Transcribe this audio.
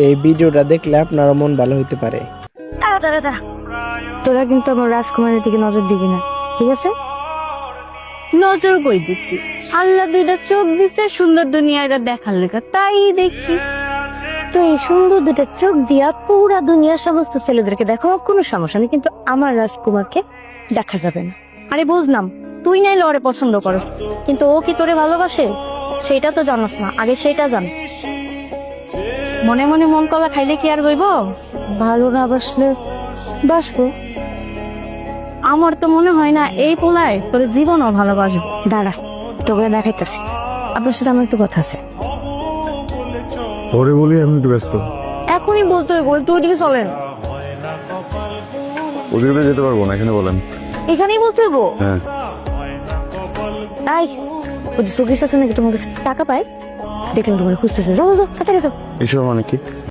এই ভিডিওটা দেখলে আপনারও মন ভালো হতে পারে। তোরা কিন্তু আমার রাজকুমারের দিকে নজর দিবি না, ঠিক আছে? নজর কই দিছি, আল্লাহ দুইটা চোখ দিছে সুন্দর দুনিয়াটা দেখার লেখা, তাই দেখি। তো এই সুন্দর দুটো চোখ দিয়া পুরা দুনিয়ার সমস্ত ছেলেদেরকে দেখো, কোনো সমস্যা নেই, কিন্তু আমার রাজকুমারকে দেখা যাবে না। আরে বুঝলাম তুই নাই লড়ে পছন্দ করস, কিন্তু ও কি তোরে ভালোবাসে সেটা তো জানাস না, আগে সেটা জান। মনে মনে মন কলা খাইলে কি আর হইব? ভালো না বাসলে বাসবো। আমার তো মনে হয় না এই পোলায় তোর জীবনও ভালোবাসবো। দাঁড়া, তোকে দেখাইতেছি, আপনার সাথে আমার একটু কথা আছে। পরে বলি, আমি একটু ব্যস্ত। এখনই বলতে হইব, একটু ওইদিকে চলেন। ওদিকে যেতে পারবো না, এখানে বলেন। এখানেই বলতে হইব? হ্যাঁ। তাই ওই যে সুগিস আছে নাকি তোমার কাছে টাকা পায়, দেখলেন তোমার খুঁজতেছে, যাও যাও তাড়াতাড়ি যাও। এসব মানে কি?